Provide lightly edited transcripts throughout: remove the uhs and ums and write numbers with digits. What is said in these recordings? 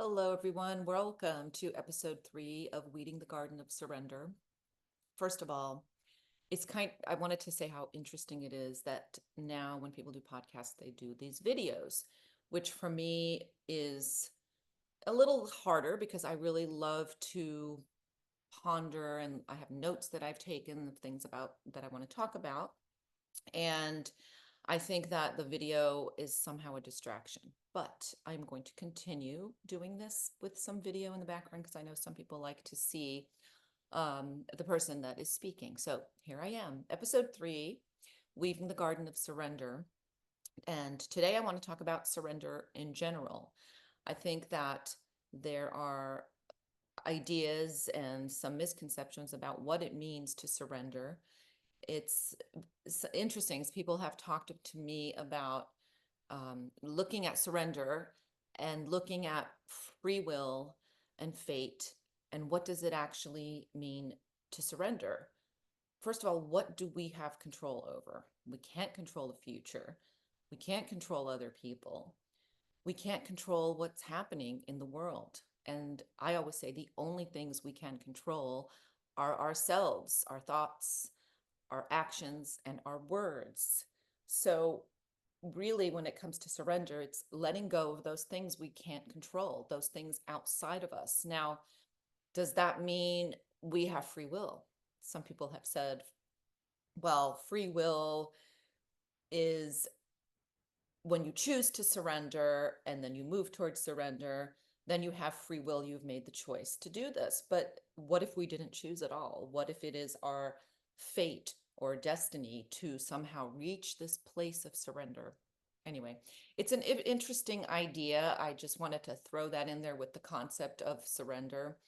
Hello, everyone. Welcome to episode 3 of Weeding the Garden of Surrender. First of all, I wanted to say how interesting it is that now when people do podcasts, they do these videos, which for me is a little harder because I really love to ponder and I have notes that I've taken of things about that I want to talk about. And I think that the video is somehow a distraction, but I'm going to continue doing this with some video in the background because I know some people like to see the person that is speaking. So here I am, episode 3, Weaving the Garden of Surrender. And today I want to talk about surrender in general. I think that there are ideas and some misconceptions about what it means to surrender. It's interesting as people have talked to me about looking at surrender and looking at free will and fate and what does it actually mean to surrender. First of all, what do we have control over? We can't control the future. We can't control other people. We can't control what's happening in the world. And I always say the only things we can control are ourselves, our thoughts, our actions, and our words. So, really, when it comes to surrender, it's letting go of those things we can't control, those things outside of us. Now, does that mean we have free will? Some people have said, well, free will is when you choose to surrender and then you move towards surrender, then you have free will. You've made the choice to do this. But what if we didn't choose at all? What if it is our fate or destiny to somehow reach this place of surrender? Anyway, it's an interesting idea. I just wanted to throw that in there with the concept of surrender.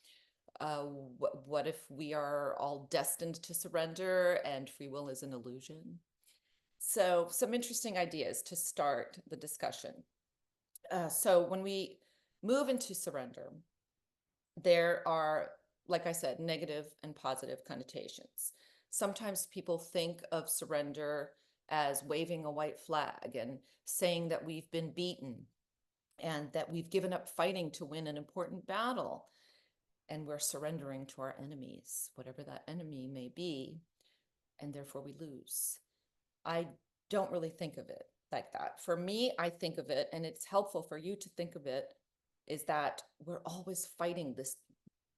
What if we are all destined to surrender and free will is an illusion? So, some interesting ideas to start the discussion. So, when we move into surrender, there are, like I said, negative and positive connotations. Sometimes people think of surrender as waving a white flag and saying that we've been beaten and that we've given up fighting to win an important battle and we're surrendering to our enemies, whatever that enemy may be, and therefore we lose. I don't really think of it like that. For me, I think of it, and it's helpful for you to think of it, is that we're always fighting this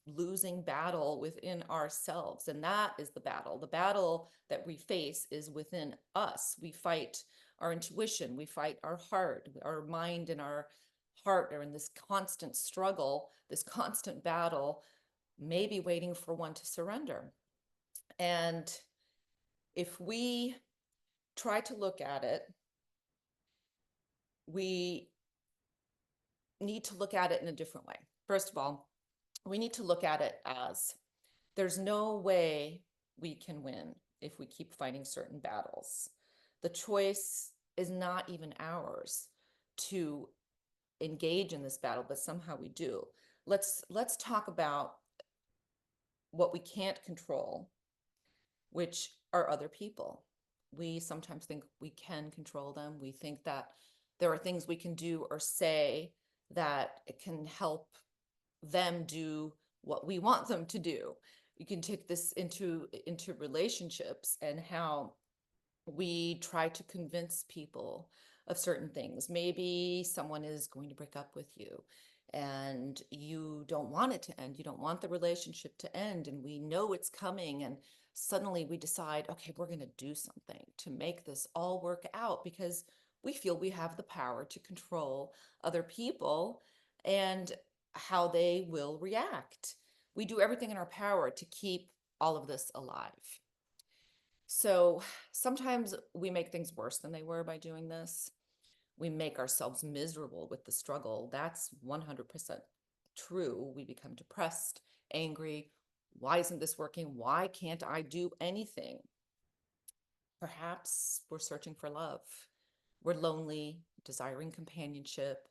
losing battle within ourselves. And that is the battle. The battle that we face is within us. We fight our intuition, we fight our heart, our mind and our heart are in this constant struggle, this constant battle, maybe waiting for one to surrender. And if we try to look at it, we need to look at it in a different way. First of all, we need to look at it as there's no way we can win if we keep fighting certain battles. The choice is not even ours to engage in this battle, but somehow we do. Let's talk about what we can't control, which are other people. We sometimes think we can control them. We think that there are things we can do or say that it can help them do what we want them to do. You can take this into relationships and how we try to convince people of certain things. Maybe someone is going to break up with you and you don't want it to end. You don't want the relationship to end. And we know it's coming. And suddenly we decide, okay, we're going to do something to make this all work out because we feel we have the power to control other people and how they will react. We do everything in our power to keep all of this alive. So sometimes we make things worse than they were by doing this. We make ourselves miserable with the struggle. That's 100% true. We become depressed, angry. Why isn't this working? Why can't I do anything? Perhaps we're searching for love. We're lonely, desiring companionship,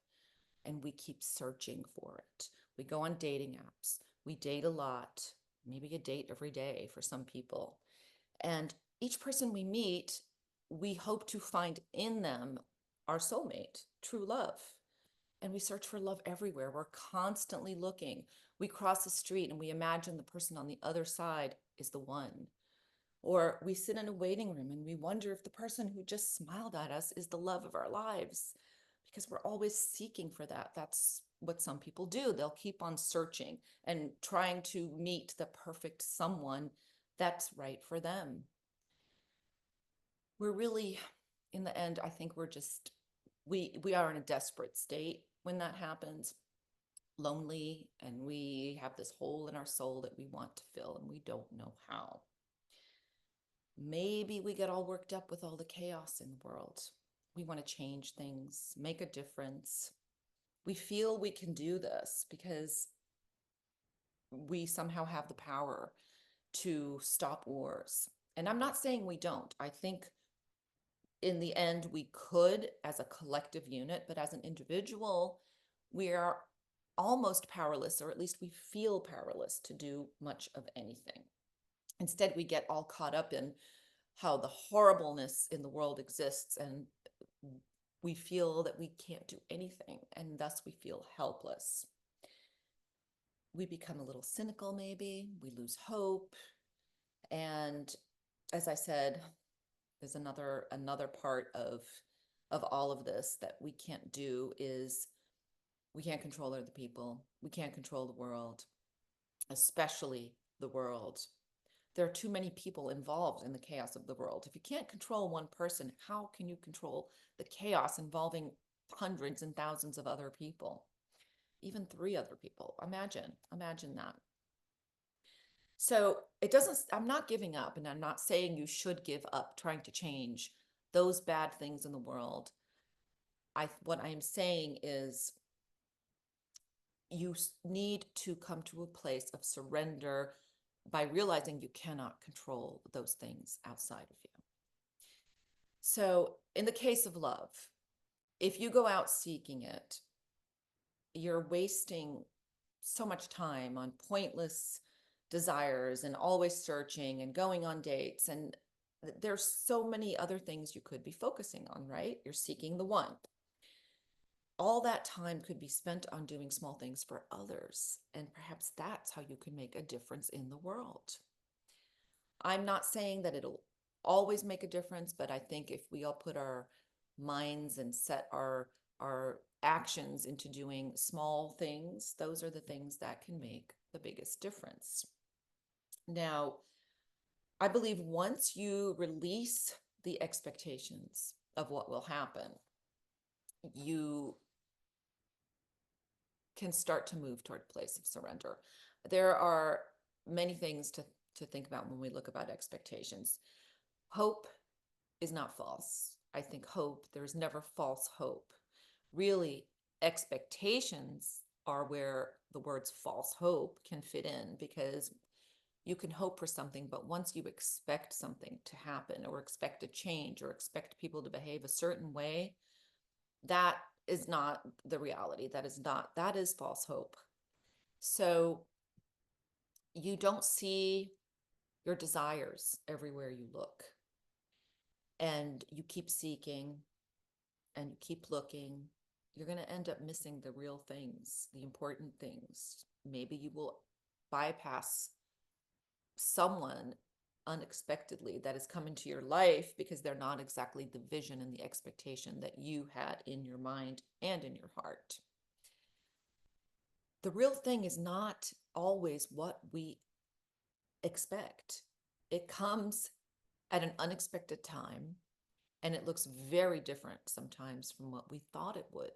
and we keep searching for it. We go on dating apps. We date a lot, maybe a date every day for some people. And each person we meet, we hope to find in them our soulmate, true love. And we search for love everywhere. We're constantly looking. We cross the street and we imagine the person on the other side is the one. Or we sit in a waiting room and we wonder if the person who just smiled at us is the love of our lives, because we're always seeking for that. That's what some people do. They'll keep on searching and trying to meet the perfect someone that's right for them. We're really, in the end, I think we're just, we are in a desperate state when that happens, lonely, and we have this hole in our soul that we want to fill and we don't know how. Maybe we get all worked up with all the chaos in the world. We want to change things, make a difference. We feel we can do this because we somehow have the power to stop wars. And I'm not saying we don't. I think in the end we could as a collective unit, but as an individual, we are almost powerless, or at least we feel powerless to do much of anything. Instead, we get all caught up in how the horribleness in the world exists, and we feel that we can't do anything, and thus we feel helpless. We become a little cynical, maybe. We lose hope. And as I said, there's another part of all of this that we can't do is we can't control other people. We can't control the world, especially the world. There are too many people involved in the chaos of the world. If you can't control one person, how can you control the chaos involving hundreds and thousands of other people? Even 3 other people. Imagine that. So it doesn't, I'm not giving up, and I'm not saying you should give up trying to change those bad things in the world. What I am saying is you need to come to a place of surrender by realizing you cannot control those things outside of you. So in the case of love, if you go out seeking it, you're wasting so much time on pointless desires and always searching and going on dates. And there's so many other things you could be focusing on, right? You're seeking the one. All that time could be spent on doing small things for others. And perhaps that's how you can make a difference in the world. I'm not saying that it'll always make a difference, but I think if we all put our minds and set our actions into doing small things, those are the things that can make the biggest difference. Now, I believe once you release the expectations of what will happen, you can start to move toward a place of surrender. There are many things to think about when we look about expectations. Hope is not false. I think hope, there's never false hope. Really, expectations are where the words false hope can fit in, because you can hope for something, but once you expect something to happen or expect a change or expect people to behave a certain way, that is not the reality. That is false hope. So you don't see your desires everywhere you look, and you keep seeking and you keep looking. You're going to end up missing the real things, the important things. Maybe you will bypass someone unexpectedly that has come into your life because they're not exactly the vision and the expectation that you had in your mind and in your heart. The real thing is not always what we expect. It comes at an unexpected time, and it looks very different sometimes from what we thought it would.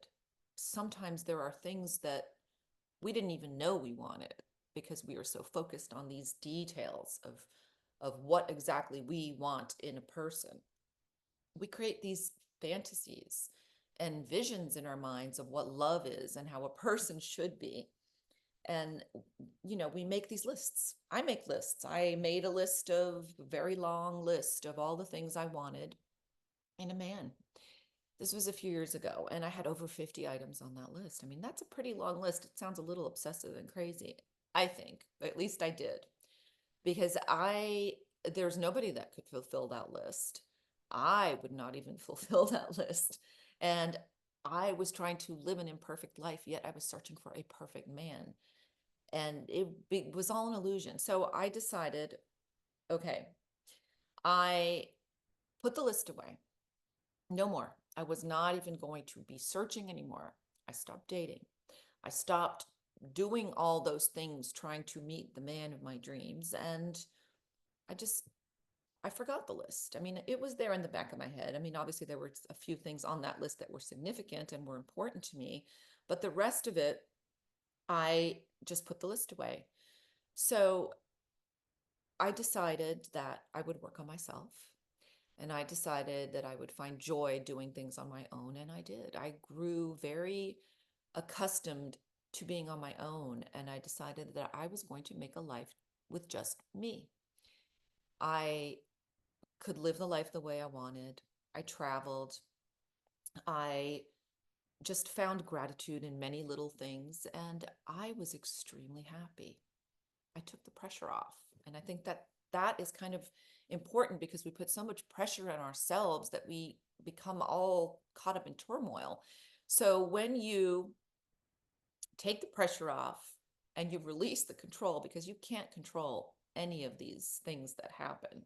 Sometimes there are things that we didn't even know we wanted because we are so focused on these details of what exactly we want in a person. We create these fantasies and visions in our minds of what love is and how a person should be. And, we make these lists. I make lists. I made a list of a very long list of all the things I wanted in a man. This was a few years ago, and I had over 50 items on that list. I mean, that's a pretty long list. It sounds a little obsessive and crazy, I think. At least I did. Because there's nobody that could fulfill that list. I would not even fulfill that list. And I was trying to live an imperfect life, yet I was searching for a perfect man. And was all an illusion. So I decided, okay, I put the list away. No more. I was not even going to be searching anymore. I stopped dating. I stopped doing all those things trying to meet the man of my dreams. And I just, I forgot the list. I mean, it was there in the back of my head. I mean, obviously, there were a few things on that list that were significant and were important to me, but the rest of it, I just put the list away. So I decided that I would work on myself, and I decided that I would find joy doing things on my own. And I did. I grew very accustomed to being on my own. And I decided that I was going to make a life with just me. I could live the life the way I wanted. I traveled. I just found gratitude in many little things. And I was extremely happy. I took the pressure off. And I think that that is kind of important because we put so much pressure on ourselves that we become all caught up in turmoil. So when you take the pressure off and you release the control, because you can't control any of these things that happen,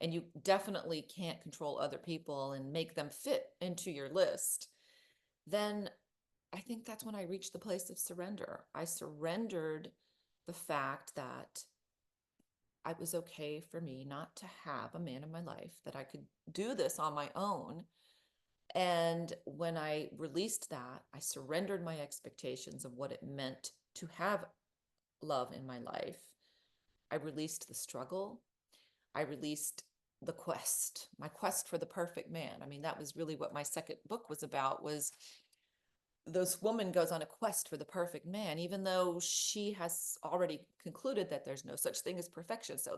and you definitely can't control other people and make them fit into your list, then I think that's when I reached the place of surrender. I surrendered the fact that it was okay for me not to have a man in my life, that I could do this on my own. And when I released that, I surrendered my expectations of what it meant to have love in my life. I released the struggle. I released the quest, my quest for the perfect man. I mean, that was really what my second book was about, was this woman goes on a quest for the perfect man, even though she has already concluded that there's no such thing as perfection. So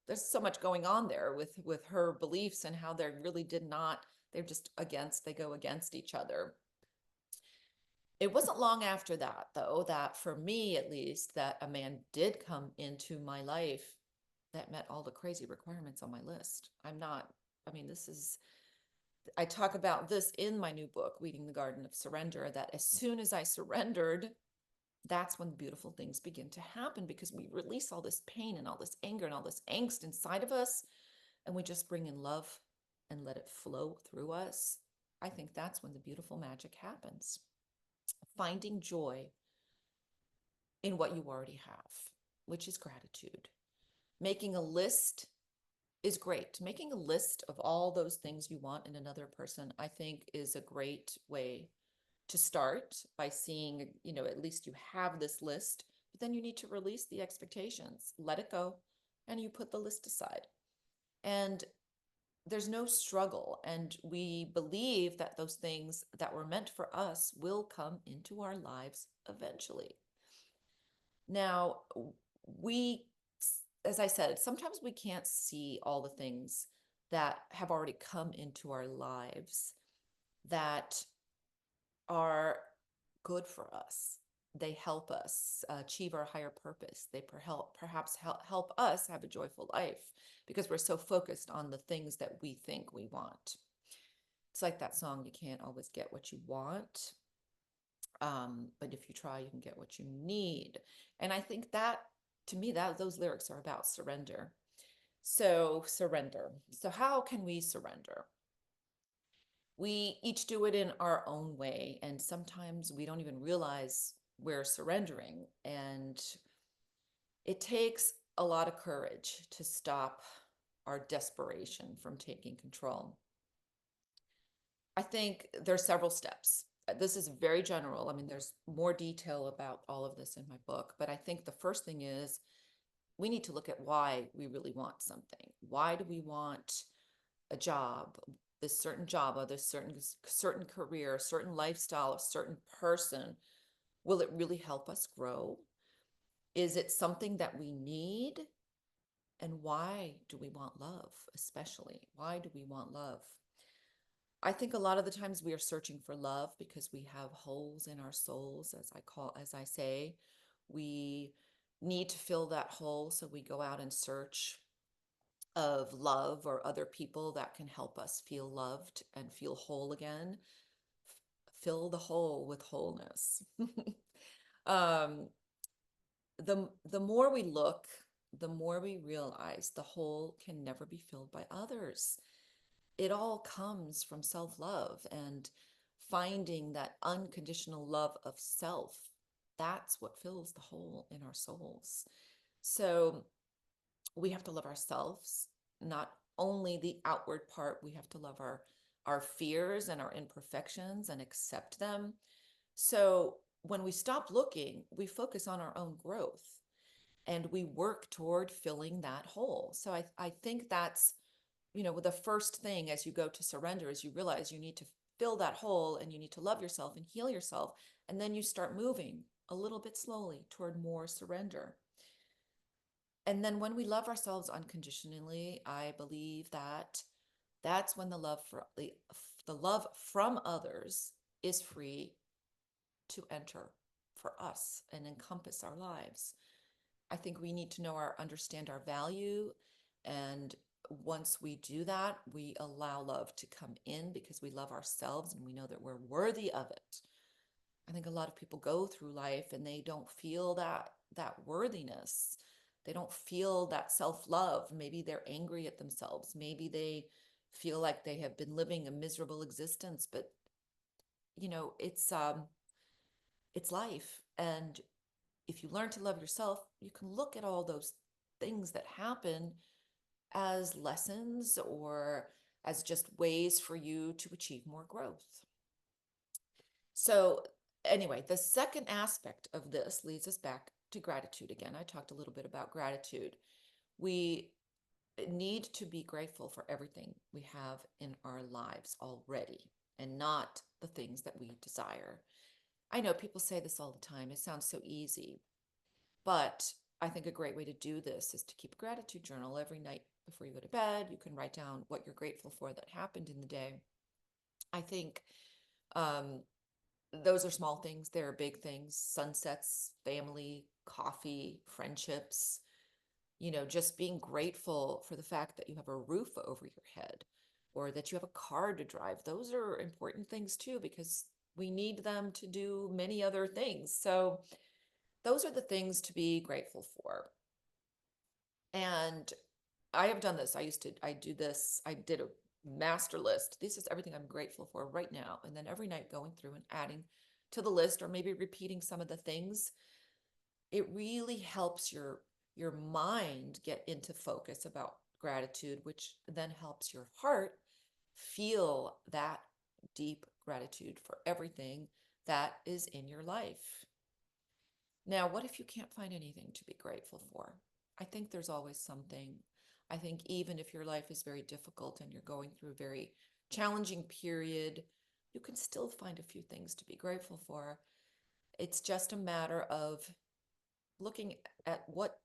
there's so much going on there with her beliefs and how they really did not, they go against each other. It wasn't long after that, though, that for me at least, that a man did come into my life that met all the crazy requirements on my list. I mean, I talk about this in my new book, Weeding the Garden of Surrender, that as soon as I surrendered, that's when beautiful things begin to happen, because we release all this pain and all this anger and all this angst inside of us, and we just bring in love and let it flow through us. I think that's when the beautiful magic happens. Finding joy in what you already have, which is gratitude. Making a list is great. Making a list of all those things you want in another person, I think, is a great way to start, by seeing, at least you have this list, but then you need to release the expectations, let it go, and you put the list aside. And there's no struggle. And we believe that those things that were meant for us will come into our lives eventually. Now, we, as I said, sometimes we can't see all the things that have already come into our lives that are good for us. They help us achieve our higher purpose. They perhaps help us have a joyful life, because we're so focused on the things that we think we want. It's like that song, you can't always get what you want. But if you try, you can get what you need. And I think that, to me, that those lyrics are about surrender. So surrender. So how can we surrender? We each do it in our own way, and sometimes we don't even realize we're surrendering. And it takes a lot of courage to stop our desperation from taking control. I think there's several steps. This is very general. I mean, there's more detail about all of this in my book, but I think the first thing is we need to look at why we really want something. Why do we want a job, this certain job, or this certain career, a certain lifestyle, a certain person? Will it really help us grow? Is it something that we need? And why do we want love, especially? Why do we want love? I think a lot of the times we are searching for love because we have holes in our souls, as I say. We need to fill that hole, so we go out in search of love or other people that can help us feel loved and feel whole again. fill the hole with wholeness. um, the more we look, the more we realize the hole can never be filled by others. It all comes from self-love and finding that unconditional love of self. That's what fills the hole in our souls. So we have to love ourselves, not only the outward part. We have to love our fears and our imperfections and accept them. So when we stop looking, we focus on our own growth and we work toward filling that hole. So I think that's, the first thing as you go to surrender is you realize you need to fill that hole and you need to love yourself and heal yourself. And then you start moving a little bit slowly toward more surrender. And then when we love ourselves unconditionally, I believe that that's when the love from others is free to enter for us and encompass our lives. I think we need to understand our value. And once we do that, we allow love to come in because we love ourselves and we know that we're worthy of it. I think a lot of people go through life and they don't feel that worthiness. They don't feel that self-love. Maybe they're angry at themselves. Maybe they feel like they have been living a miserable existence, but it's life. And if you learn to love yourself, you can look at all those things that happen as lessons or as just ways for you to achieve more growth. So anyway, the second aspect of this leads us back to gratitude again. I talked a little bit about gratitude. We need to be grateful for everything we have in our lives already and not the things that we desire. I know people say this all the time. It sounds so easy, but I think a great way to do this is to keep a gratitude journal every night before you go to bed. You can write down what you're grateful for that happened in the day. I think um, those are small things. There are big things: sunsets, family, coffee, friendships, just being grateful for the fact that you have a roof over your head or that you have a car to drive. Those are important things too, because we need them to do many other things. So those are the things to be grateful for. And I have done this. I do this. I did a master list. This is everything I'm grateful for right now. And then every night going through and adding to the list or maybe repeating some of the things. It really helps your mind get into focus about gratitude, which then helps your heart feel that deep gratitude for everything that is in your life. Now, what if you can't find anything to be grateful for? I think there's always something. I think even if your life is very difficult and you're going through a very challenging period, you can still find a few things to be grateful for. It's just a matter of looking at what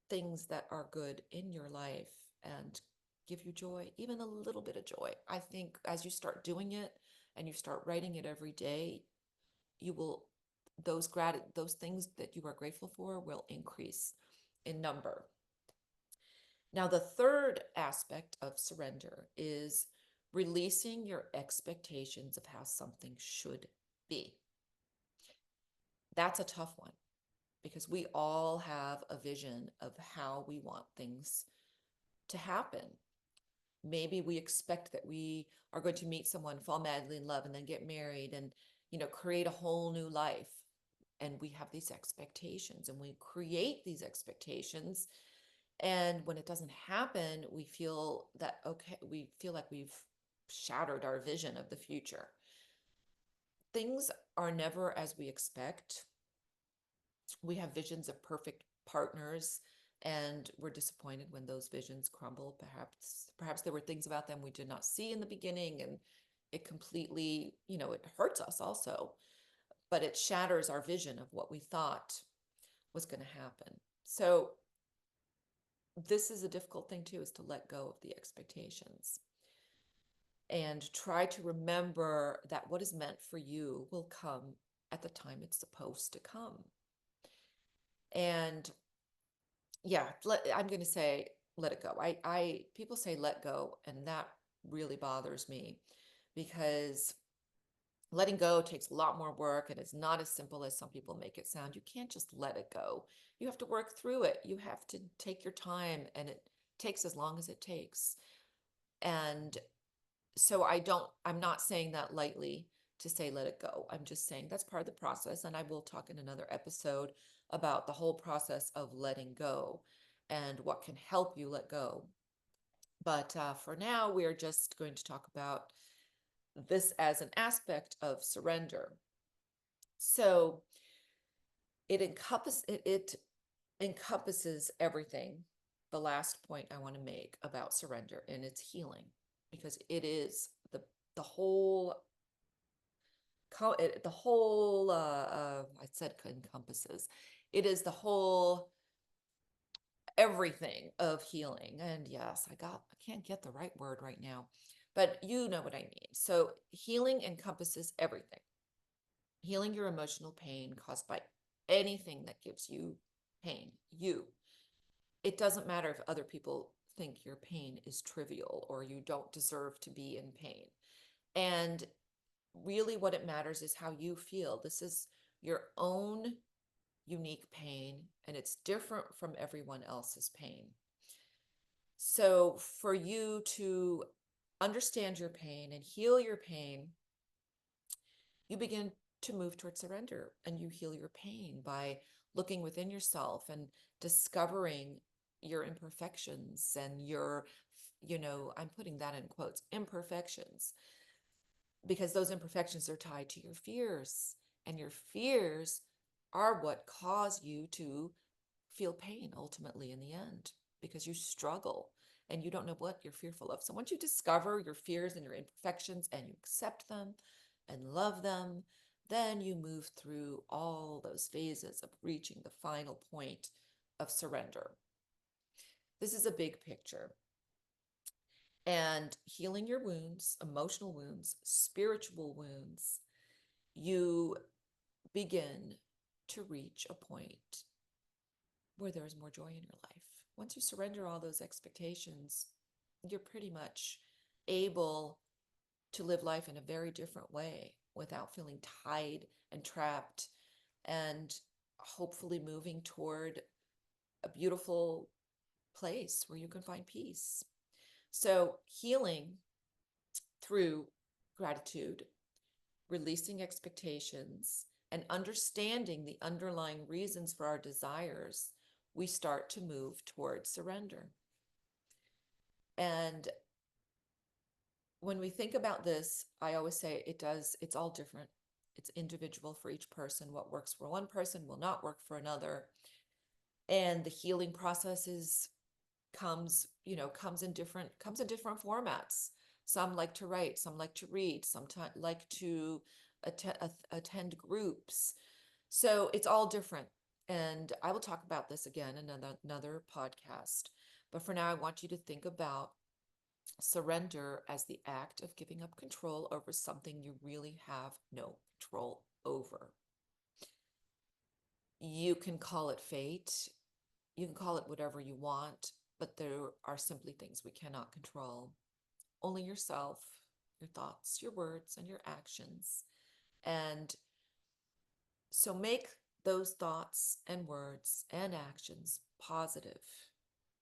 things that are good in your life and give you joy, even a little bit of joy. I think as you start doing it and you start writing it every day, you will those things that you are grateful for will increase in number. Now, the third aspect of surrender is releasing your expectations of how something should be. That's a tough one because we all have a vision of how we want things to happen. Maybe we expect that we are going to meet someone, fall madly in love, and then get married and, create a whole new life. And we have these expectations and we create these expectations. And when it doesn't happen, we feel we feel like we've shattered our vision of the future. Things are never as we expect. We have visions of perfect partners and we're disappointed when those visions crumble. Perhaps there were things about them we did not see in the beginning, and it completely, it hurts us also, but it shatters our vision of what we thought was going to happen. So this is a difficult thing too, is to let go of the expectations and try to remember that what is meant for you will come at the time it's supposed to come. And yeah, I'm going to say let it go. People say let go, and that really bothers me because letting go takes a lot more work and it's not as simple as some people make it sound. You can't just let it go. You have to work through it. You have to take your time, and it takes as long as it takes. And so I'm not saying that lightly to say let it go. I'm just saying that's part of the process. And I will talk in another episode about the whole process of letting go and what can help you let go. But for now, we're just going to talk about this as an aspect of surrender. So it encompasses everything. The last point I want to make about surrender, and it's healing, because it is the whole the whole I said encompasses. It is the whole everything of healing. And yes, I can't get the right word right now, but you know what I mean. So healing encompasses everything. Healing your emotional pain caused by anything that gives you pain. It doesn't matter if other people think your pain is trivial or you don't deserve to be in pain. And really what it matters is how you feel. This is your own unique pain, and it's different from everyone else's pain. So for you to understand your pain and heal your pain, you begin to move towards surrender, and you heal your pain by looking within yourself and discovering your imperfections and your, I'm putting that in quotes, imperfections, because those imperfections are tied to your fears, and your fears are what cause you to feel pain ultimately in the end, because you struggle and you don't know what you're fearful of. So once you discover your fears and your imperfections and you accept them and love them, then you move through all those phases of reaching the final point of surrender. This is a big picture. And healing your wounds, emotional wounds, spiritual wounds, you begin to reach a point where there is more joy in your life. Once you surrender all those expectations, you're pretty much able to live life in a very different way without feeling tied and trapped, and hopefully moving toward a beautiful place where you can find peace. So healing through gratitude, releasing expectations, and understanding the underlying reasons for our desires, we start to move towards surrender. And when we think about this, I always say it's all different. It's individual for each person. What works for one person will not work for another. And the healing process comes in different formats. Some like to write, some like to read, some like to attend groups. So it's all different. And I will talk about this again in another podcast. But for now, I want you to think about surrender as the act of giving up control over something you really have no control over. You can call it fate, you can call it whatever you want, but there are simply things we cannot control. Only yourself, your thoughts, your words, and your actions. And so make those thoughts and words and actions positive.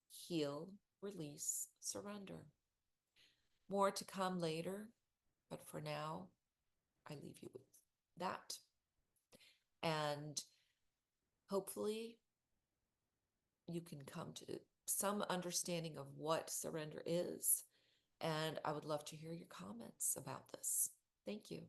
Heal, release, surrender. More to come later, but for now, I leave you with that. And hopefully, you can come to some understanding of what surrender is. And I would love to hear your comments about this. Thank you.